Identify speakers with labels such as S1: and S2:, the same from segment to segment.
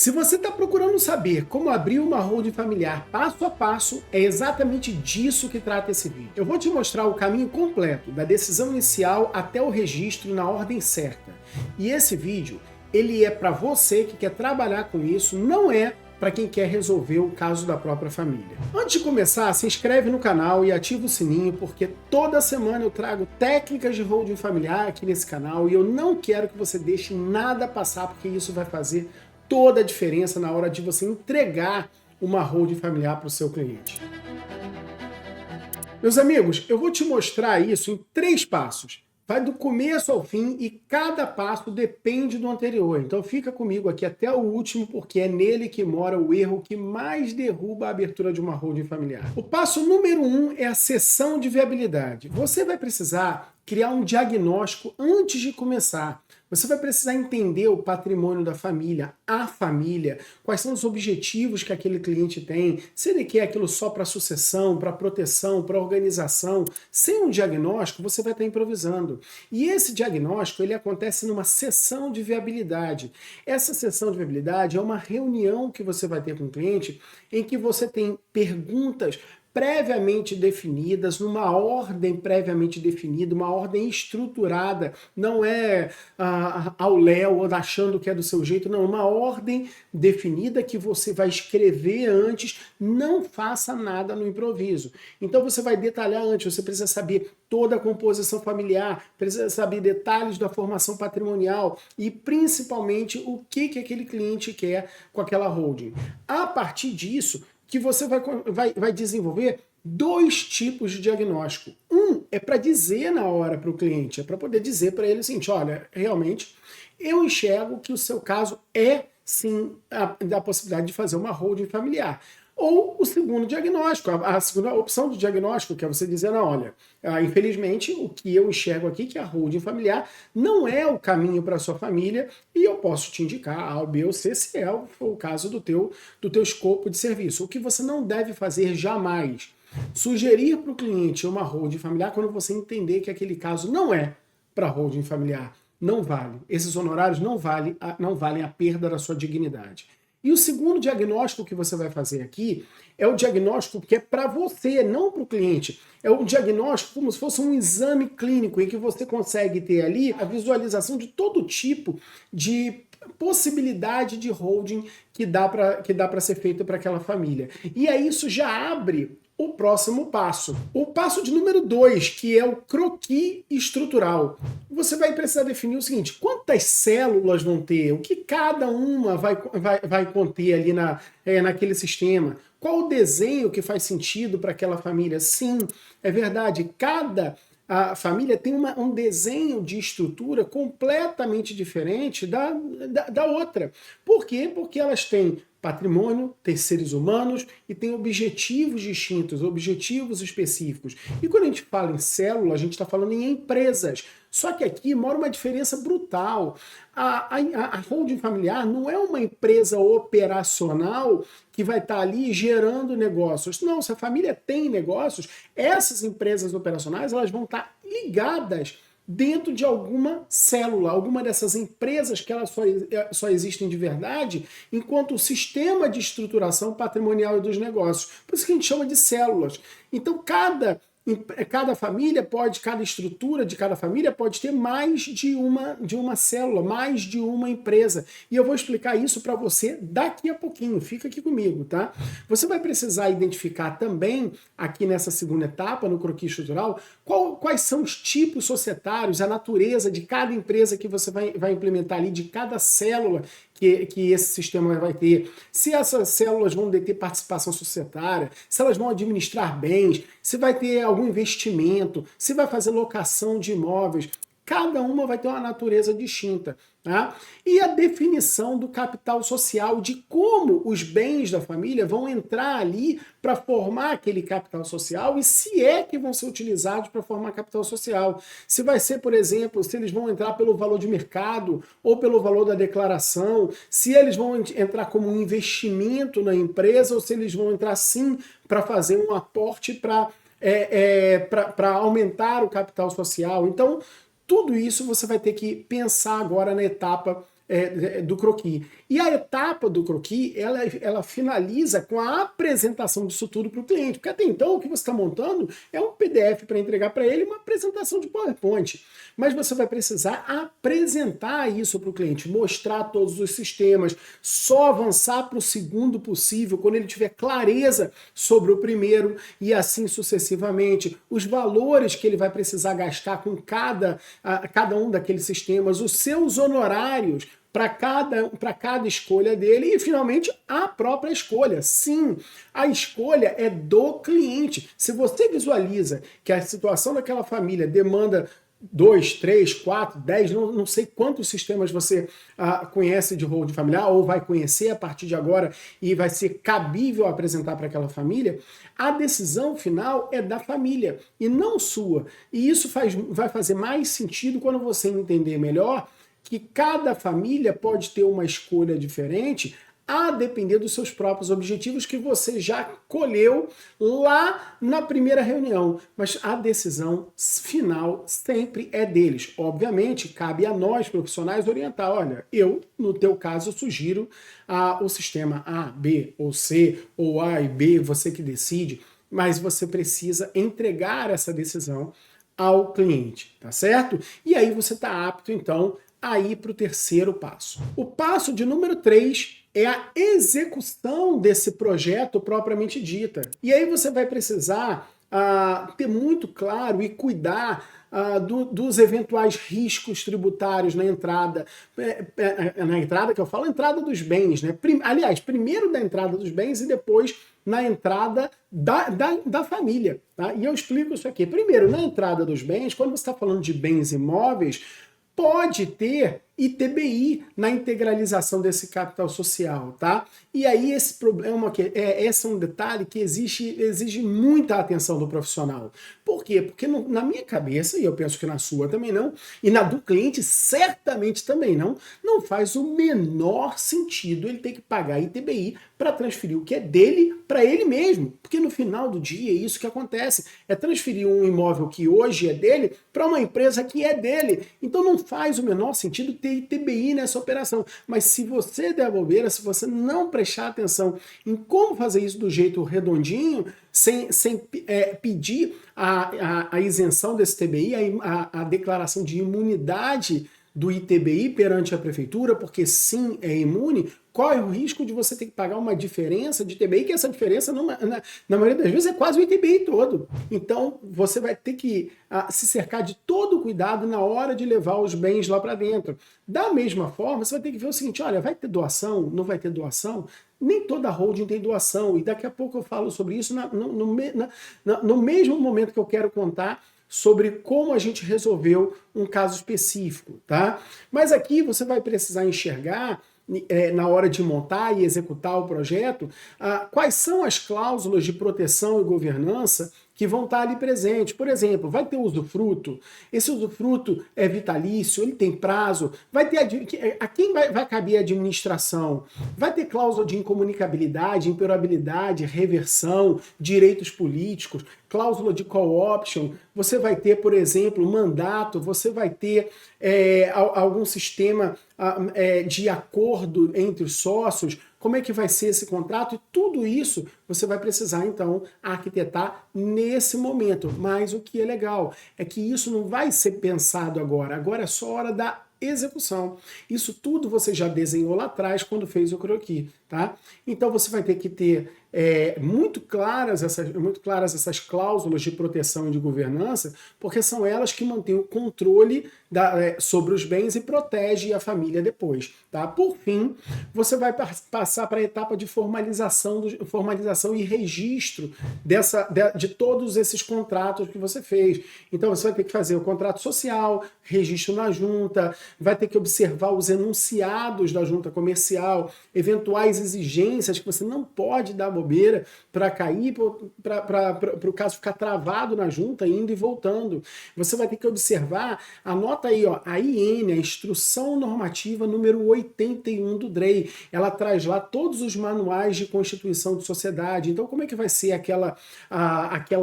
S1: Se você está procurando saber como abrir uma holding familiar passo a passo, é exatamente disso que trata esse vídeo. Eu vou te mostrar o caminho completo, da decisão inicial até o registro na ordem certa. E esse vídeo, ele é para você que quer trabalhar com isso, não é para quem quer resolver o caso da própria família. Antes de começar, se inscreve no canal e ativa o sininho, porque toda semana eu trago técnicas de holding familiar aqui nesse canal e eu não quero que você deixe nada passar, porque isso vai fazer toda a diferença na hora de você entregar uma holding familiar para o seu cliente. Meus amigos, eu vou te mostrar isso em 3 passos. Vai do começo ao fim e cada passo depende do anterior. Então fica comigo aqui até o último, porque é nele que mora o erro que mais derruba a abertura de uma holding familiar. O passo número 1 é a sessão de viabilidade. Você vai precisar criar um diagnóstico antes de começar. Você vai precisar entender o patrimônio da família, a família, quais são os objetivos que aquele cliente tem, se ele quer aquilo só para sucessão, para proteção, para organização. Sem um diagnóstico, você vai estar improvisando. E esse diagnóstico, ele acontece numa sessão de viabilidade. Essa sessão de viabilidade é uma reunião que você vai ter com o cliente em que você tem perguntas previamente definidas, numa ordem previamente definida, uma ordem estruturada, não é ao léu ou achando que é do seu jeito, não, uma ordem definida que você vai escrever antes, não faça nada no improviso. Então você vai detalhar antes, você precisa saber toda a composição familiar, precisa saber detalhes da formação patrimonial e principalmente o que aquele cliente quer com aquela holding. A partir disso, que você vai desenvolver 2 tipos de diagnóstico. Um é para dizer na hora para o cliente, é para poder dizer para ele o seguinte: olha, realmente eu enxergo que o seu caso é sim da possibilidade de fazer uma holding familiar. Ou o segundo diagnóstico, a segunda opção de diagnóstico, que é você dizer, não, olha, infelizmente o que eu enxergo aqui, que a holding familiar, não é o caminho para a sua família e eu posso te indicar A, B ou C, se é o caso do teu escopo de serviço. O que você não deve fazer jamais, sugerir para o cliente uma holding familiar quando você entender que aquele caso não é para holding familiar. Não vale. Esses honorários não valem a perda da sua dignidade. E o segundo diagnóstico que você vai fazer aqui é o diagnóstico que é para você, não para o cliente. É um diagnóstico como se fosse um exame clínico em que você consegue ter ali a visualização de todo tipo de possibilidade de holding que dá para ser feito para aquela família. E aí isso já abre o próximo passo. O passo de número 2, que é o croquis estrutural. Você vai precisar definir o seguinte: quantas células vão ter? O que cada uma vai conter ali naquele sistema? Qual o desenho que faz sentido para aquela família? Sim, é verdade, a família tem um desenho de estrutura completamente diferente da outra. Por quê? Porque elas têm patrimônio, tem seres humanos e tem objetivos distintos, objetivos específicos. E quando a gente fala em célula, a gente está falando em empresas. Só que aqui mora uma diferença brutal. A holding familiar não é uma empresa operacional que vai estar ali gerando negócios. Não, se a família tem negócios, essas empresas operacionais elas vão estar ligadas dentro de alguma célula, alguma dessas empresas que elas só existem de verdade, enquanto o sistema de estruturação patrimonial e dos negócios. Por isso que a gente chama de células. Então, cada família cada estrutura de cada família pode ter mais de uma célula, mais de uma empresa. E eu vou explicar isso para você daqui a pouquinho. Fica aqui comigo, tá? Você vai precisar identificar também, aqui nessa segunda etapa, no croquis estrutural, quais são os tipos societários, a natureza de cada empresa que você vai implementar ali, de cada célula que esse sistema vai ter, se essas células vão deter participação societária, se elas vão administrar bens, se vai ter algum investimento, se vai fazer locação de imóveis. Cada uma vai ter uma natureza distinta. Tá? E a definição do capital social, de como os bens da família vão entrar ali para formar aquele capital social e se é que vão ser utilizados para formar capital social. Se vai ser, por exemplo, se eles vão entrar pelo valor de mercado ou pelo valor da declaração, se eles vão entrar como um investimento na empresa ou se eles vão entrar sim para fazer um aporte para aumentar o capital social. Então, tudo isso você vai ter que pensar agora na etapa do croquis. E a etapa do croquis, ela finaliza com a apresentação disso tudo para o cliente, porque até então o que você está montando é um PDF para entregar para ele, uma apresentação de PowerPoint. Mas você vai precisar apresentar isso para o cliente, mostrar todos os sistemas, só avançar para o segundo possível quando ele tiver clareza sobre o primeiro e assim sucessivamente. Os valores que ele vai precisar gastar com cada um daqueles sistemas, os seus honorários para cada escolha dele e, finalmente, a própria escolha. Sim, a escolha é do cliente. Se você visualiza que a situação daquela família demanda 2, 3, 4, 10, não sei quantos sistemas você conhece de holding familiar ou vai conhecer a partir de agora e vai ser cabível apresentar para aquela família, a decisão final é da família e não sua. E isso vai fazer mais sentido quando você entender melhor que cada família pode ter uma escolha diferente a depender dos seus próprios objetivos que você já colheu lá na primeira reunião. Mas a decisão final sempre é deles. Obviamente, cabe a nós, profissionais, orientar. Olha, eu, no teu caso, sugiro o sistema A, B ou C, ou A e B, você que decide, mas você precisa entregar essa decisão ao cliente, tá certo? E aí você está apto, então, a ir para o terceiro passo. O passo de número 3 é a execução desse projeto propriamente dita. E aí você vai precisar ter muito claro e cuidar dos eventuais riscos tributários na entrada. Na entrada que eu falo, a entrada dos bens, né? Aliás, primeiro da entrada dos bens e depois na entrada da família. Tá? E eu explico isso aqui. Primeiro, na entrada dos bens, quando você está falando de bens imóveis, pode ter ITBI na integralização desse capital social, tá? E aí esse problema, esse é um detalhe que exige muita atenção do profissional. Por quê? Porque na minha cabeça, e eu penso que na sua também não, e na do cliente certamente também não faz o menor sentido ele ter que pagar ITBI para transferir o que é dele para ele mesmo. Porque no final do dia é isso que acontece. É transferir um imóvel que hoje é dele para uma empresa que é dele. Então não faz o menor sentido ter ITBI nessa operação. Mas se você der bobeira, se você não prestar atenção em como fazer isso do jeito redondinho, sem pedir a isenção desse TBI, a declaração de imunidade do ITBI perante a prefeitura, porque sim, é imune, corre o risco de você ter que pagar uma diferença de ITBI, que essa diferença, na maioria das vezes, é quase o ITBI todo. Então, você vai ter que se cercar de todo o cuidado na hora de levar os bens lá para dentro. Da mesma forma, você vai ter que ver o seguinte, olha, vai ter doação? Não vai ter doação? Nem toda holding tem doação, e daqui a pouco eu falo sobre isso no mesmo momento que eu quero contar sobre como a gente resolveu um caso específico, tá? Mas aqui você vai precisar enxergar, na hora de montar e executar o projeto, quais são as cláusulas de proteção e governança que vão estar ali presentes. Por exemplo, vai ter usufruto, esse usufruto é vitalício, ele tem prazo, vai ter a quem vai caber a administração, vai ter cláusula de incomunicabilidade, imperabilidade, reversão, direitos políticos, cláusula de call option, você vai ter, por exemplo, mandato, você vai ter algum sistema de acordo entre os sócios, como é que vai ser esse contrato, e tudo isso você vai precisar, então, arquitetar nesse momento. Mas o que é legal é que isso não vai ser pensado agora é só hora da execução. Isso tudo você já desenhou lá atrás quando fez o croquis, tá? Então você vai ter que ter muito claras essas cláusulas de proteção e de governança, porque são elas que mantêm o controle sobre os bens e protege a família depois, tá? Por fim, você vai passar para a etapa de formalização e registro de todos esses contratos que você fez. Então você vai ter que fazer o contrato social, registro na junta, vai ter que observar os enunciados da junta comercial, eventuais exigências que você não pode dar bobeira para cair, para o caso ficar travado na junta, indo e voltando. Você vai ter que observar, anota aí, ó, a IN, a Instrução Normativa número 81 do DREI. Ela traz lá todos os manuais de constituição de sociedade. Então, como é que vai ser aquela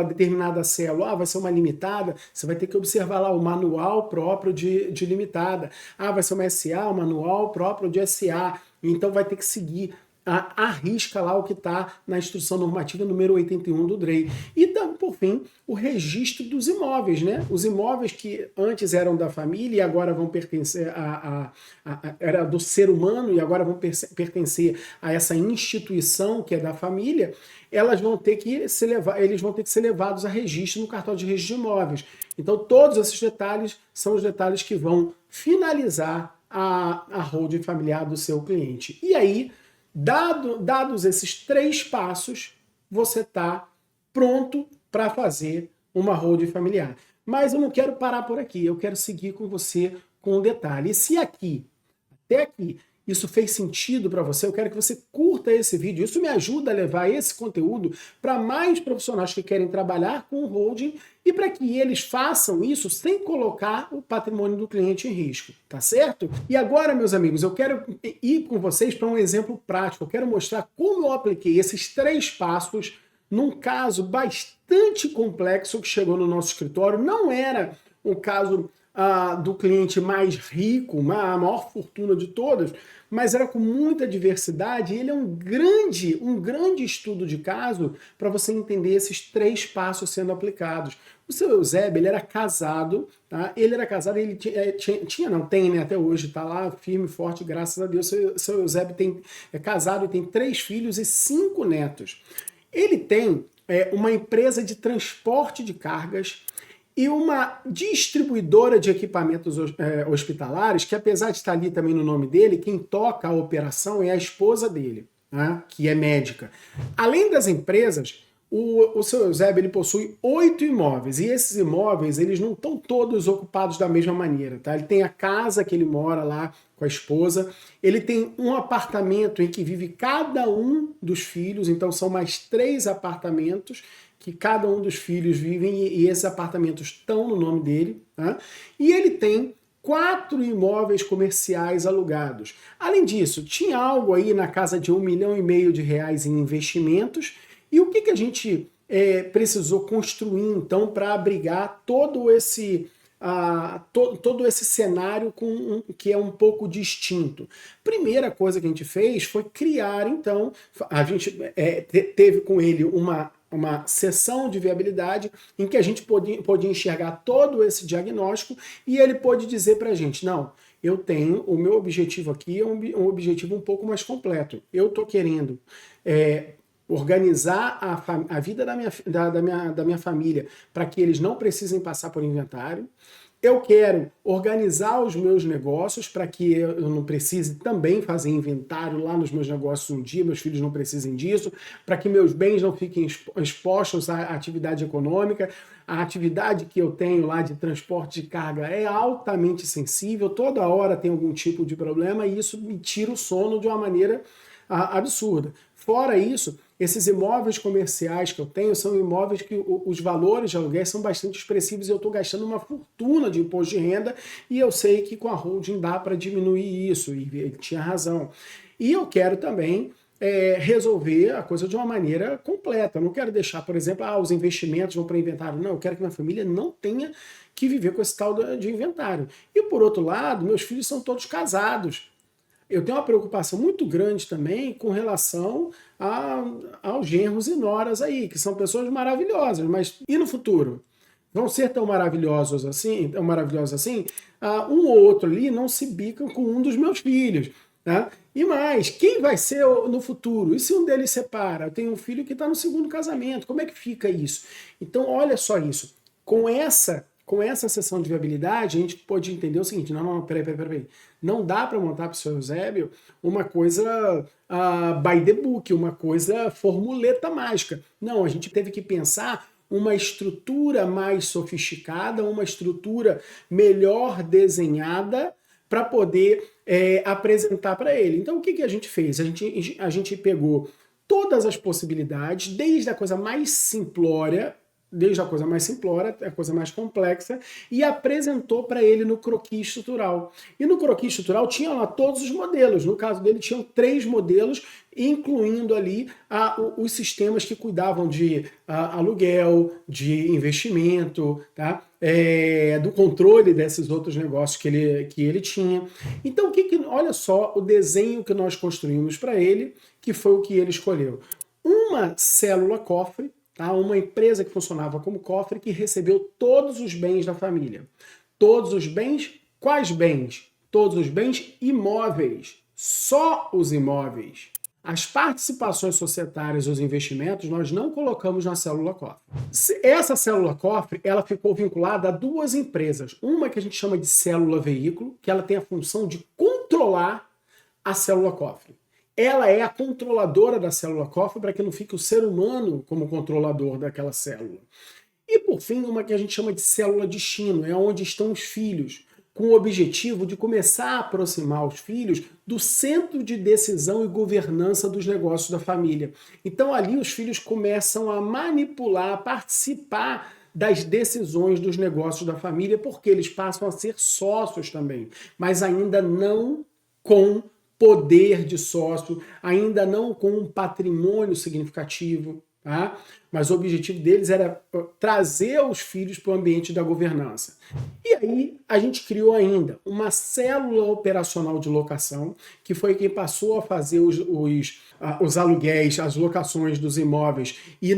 S1: determinada célula? Vai ser uma limitada? Você vai ter que observar lá o manual próprio de limitada. Vai ser uma SA, o manual próprio de SA. então vai ter que seguir à risca lá o que está na instrução normativa número 81 do DREI. E, por fim, o registro dos imóveis, né? Os imóveis que antes eram da família e agora vão pertencer era do ser humano e agora vão pertencer a essa instituição que é da família, eles vão ter que ser levados a registro no cartório de registro de imóveis. Então, todos esses detalhes são os detalhes que vão finalizar a holding familiar do seu cliente. E aí, dados esses 3 passos, você está pronto para fazer uma holding familiar. Mas eu não quero parar por aqui, eu quero seguir com você com um detalhe. E se até aqui, isso fez sentido para você, eu quero que você curta esse vídeo. Isso me ajuda a levar esse conteúdo para mais profissionais que querem trabalhar com holding e para que eles façam isso sem colocar o patrimônio do cliente em risco, tá certo? E agora, meus amigos, eu quero ir com vocês para um exemplo prático. Eu quero mostrar como eu apliquei esses 3 passos num caso bastante complexo que chegou no nosso escritório. Não era um caso do cliente mais rico, a maior fortuna de todas, mas era com muita diversidade. E ele é um grande estudo de caso para você entender esses 3 passos sendo aplicados. O seu Eusébio, ele era casado, tá? Ele era casado, ele tem, né, até hoje, tá lá firme, forte, graças a Deus. O seu Eusébio é casado e tem 3 filhos e 5 netos. Ele tem uma empresa de transporte de cargas e uma distribuidora de equipamentos hospitalares, que apesar de estar ali também no nome dele, quem toca a operação é a esposa dele, né, que é médica. Além das empresas, o seu Eusébio, ele possui 8 imóveis, e esses imóveis, eles não estão todos ocupados da mesma maneira, tá? Ele tem a casa que ele mora lá com a esposa, ele tem um apartamento em que vive cada um dos filhos, então são mais 3 apartamentos que cada um dos filhos vivem, e esses apartamentos estão no nome dele, tá? E ele tem 4 imóveis comerciais alugados. Além disso, tinha algo aí na casa de R$ 1,5 milhão de reais em investimentos. E o que a gente precisou construir, então, para abrigar todo esse cenário que é um pouco distinto? Primeira coisa que a gente fez foi criar, então, a gente teve com ele uma sessão de viabilidade em que a gente podia enxergar todo esse diagnóstico e ele pôde dizer para a gente, não, o meu objetivo aqui é um objetivo um pouco mais completo. Eu estou querendo organizar a vida da minha família para que eles não precisem passar por inventário. Eu quero organizar os meus negócios para que eu não precise também fazer inventário lá nos meus negócios um dia, meus filhos não precisem disso, para que meus bens não fiquem expostos à atividade econômica. A atividade que eu tenho lá de transporte de carga é altamente sensível, toda hora tem algum tipo de problema e isso me tira o sono de uma maneira absurda. Fora isso, esses imóveis comerciais que eu tenho são imóveis que os valores de aluguel são bastante expressivos e eu estou gastando uma fortuna de imposto de renda e eu sei que com a holding dá para diminuir isso, e ele tinha razão. E eu quero também resolver a coisa de uma maneira completa. Eu não quero deixar, por exemplo, os investimentos vão para inventário. Não, eu quero que minha família não tenha que viver com esse tal de inventário. E por outro lado, meus filhos são todos casados. Eu tenho uma preocupação muito grande também com relação aos genros e noras aí, que são pessoas maravilhosas, mas e no futuro? Vão ser tão maravilhosos assim? Um ou outro ali não se bicam com um dos meus filhos. Tá? E mais, quem vai ser no futuro? E se um deles separa? Eu tenho um filho que está no 2º casamento, como é que fica isso? Então, olha só isso. Com essa sessão de viabilidade, a gente pode entender o seguinte, peraí. Não dá para montar para o seu Eusébio uma coisa by the book, uma coisa formuleta mágica. Não, a gente teve que pensar uma estrutura mais sofisticada, uma estrutura melhor desenhada para poder apresentar para ele. Então, o que a gente fez? A gente pegou todas as possibilidades, desde a coisa mais simplória, desde a coisa mais simplória até a coisa mais complexa, e apresentou para ele no croquis estrutural. E no croquis estrutural tinha lá todos os modelos. No caso dele, tinham 3 modelos, incluindo ali os sistemas que cuidavam de aluguel, de investimento, tá? Do controle desses outros negócios que ele tinha. Então, olha só o desenho que nós construímos para ele, que foi o que ele escolheu. Uma célula cofre, tá? Uma empresa que funcionava como cofre, que recebeu todos os bens da família. Todos os bens, quais bens? Todos os bens imóveis, só os imóveis. As participações societárias, os investimentos, nós não colocamos na célula cofre. Essa célula cofre, ela ficou vinculada a 2 empresas. Uma que a gente chama de célula veículo, que ela tem a função de controlar a célula cofre. Ela é a controladora da célula cofre para que não fique o ser humano como controlador daquela célula. E por fim, uma que a gente chama de célula destino, é onde estão os filhos, com o objetivo de começar a aproximar os filhos do centro de decisão e governança dos negócios da família. Então ali os filhos começam a manipular, a participar das decisões dos negócios da família, porque eles passam a ser sócios também, mas ainda não com poder de sócio, ainda não com um patrimônio significativo, tá? Mas o objetivo deles era trazer os filhos para o ambiente da governança. E aí a gente criou ainda uma célula operacional de locação, que foi quem passou a fazer os aluguéis, as locações dos imóveis, e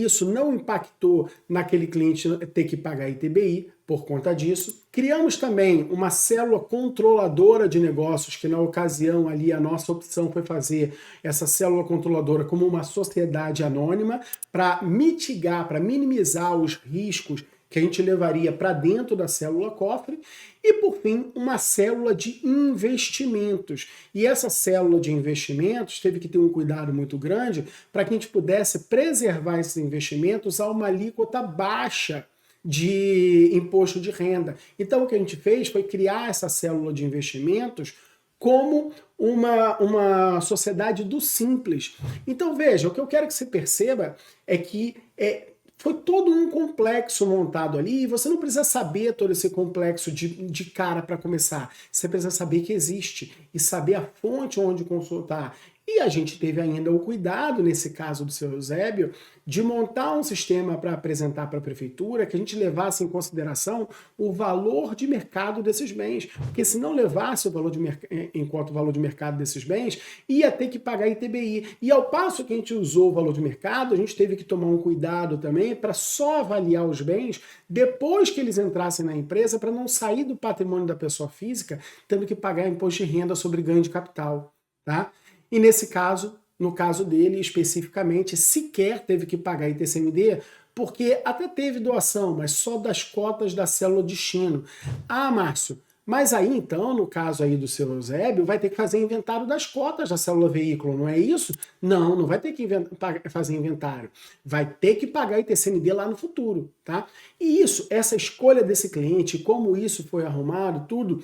S1: isso não impactou naquele cliente ter que pagar ITBI por conta disso. Criamos também uma célula controladora de negócios, que na ocasião ali a nossa opção foi fazer essa célula controladora como uma sociedade anônima, para mitigar, para minimizar os riscos que a gente levaria para dentro da célula cofre. E, por fim, uma célula de investimentos. E essa célula de investimentos teve que ter um cuidado muito grande para que a gente pudesse preservar esses investimentos a uma alíquota baixa de imposto de renda. Então, o que a gente fez foi criar essa célula de investimentos como uma sociedade do simples. Então, veja, o que eu quero que você perceba é que foi todo um complexo montado ali, e você não precisa saber todo esse complexo de cara para começar. Você precisa saber que existe e saber a fonte onde consultar. E a gente teve ainda o cuidado, nesse caso do seu Eusébio, de montar um sistema para apresentar para a prefeitura que a gente levasse em consideração o valor de mercado desses bens. Porque se não levasse em conta o valor de mercado desses bens, ia ter que pagar ITBI. E ao passo que a gente usou o valor de mercado, a gente teve que tomar um cuidado também para só avaliar os bens depois que eles entrassem na empresa, para não sair do patrimônio da pessoa física tendo que pagar imposto de renda sobre ganho de capital, tá? E nesse caso, no caso dele especificamente, sequer teve que pagar ITCMD, porque até teve doação, mas só das cotas da célula destino. Ah, Márcio, mas aí então, no caso aí do seu Eusébio, vai ter que fazer inventário das cotas da célula veículo, não é isso? Não, não vai ter que fazer inventário. Vai ter que pagar ITCMD lá no futuro, tá? E isso, essa escolha desse cliente, como isso foi arrumado, tudo,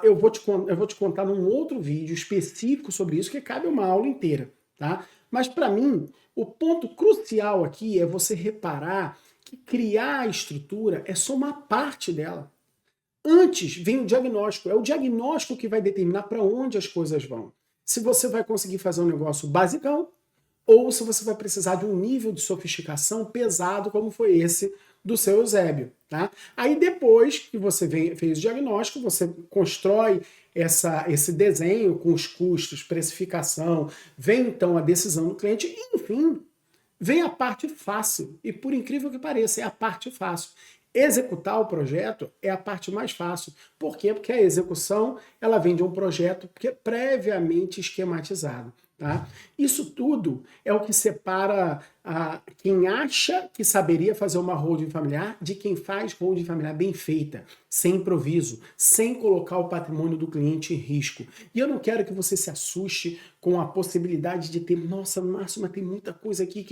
S1: eu vou te contar num outro vídeo específico sobre isso, que cabe uma aula inteira, tá? Mas para mim, o ponto crucial aqui é você reparar que criar a estrutura é só uma parte dela. Antes vem o diagnóstico. É o diagnóstico que vai determinar para onde as coisas vão. Se você vai conseguir fazer um negócio basicão ou se você vai precisar de um nível de sofisticação pesado como foi esse do seu Eusébio, tá? Aí depois que você fez o diagnóstico, você constrói esse desenho com os custos, precificação, vem então a decisão do cliente e, enfim, vem a parte fácil. E por incrível que pareça, é a parte fácil. Executar o projeto é a parte mais fácil. Por quê? Porque a execução ela vem de um projeto previamente esquematizado. Tá? Isso tudo é o que separa quem acha que saberia fazer uma holding familiar de quem faz holding familiar bem feita, sem improviso, sem colocar o patrimônio do cliente em risco. E eu não quero que você se assuste com a possibilidade de ter, nossa, Márcio, mas tem muita coisa aqui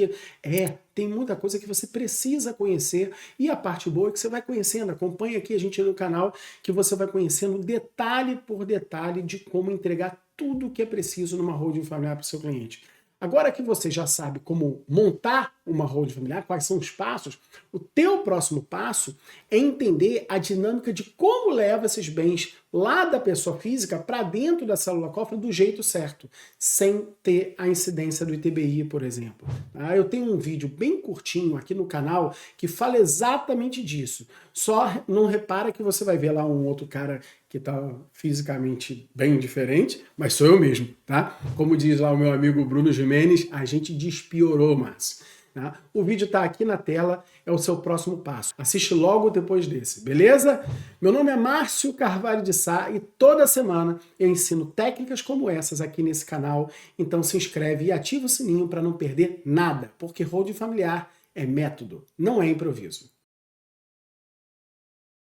S1: tem muita coisa que você precisa conhecer, e a parte boa é que você vai conhecendo. Acompanha aqui a gente no canal, que você vai conhecendo detalhe por detalhe de como entregar tudo o que é preciso numa holding familiar para o seu cliente. Agora que você já sabe como montar uma holding familiar, quais são os passos, o teu próximo passo é entender a dinâmica de como leva esses bens lá da pessoa física para dentro da célula cofre do jeito certo, sem ter a incidência do ITBI, por exemplo. Eu tenho um vídeo bem curtinho aqui no canal que fala exatamente disso. Só não repara que você vai ver lá um outro cara que está fisicamente bem diferente, mas sou eu mesmo, tá? Como diz lá o meu amigo Bruno Gimenez, a gente despiorou, mas... Tá? O vídeo está aqui na tela, é o seu próximo passo. Assiste logo depois desse, beleza? Meu nome é Márcio Carvalho de Sá e toda semana eu ensino técnicas como essas aqui nesse canal, então se inscreve e ativa o sininho para não perder nada, porque holding familiar é método, não é improviso.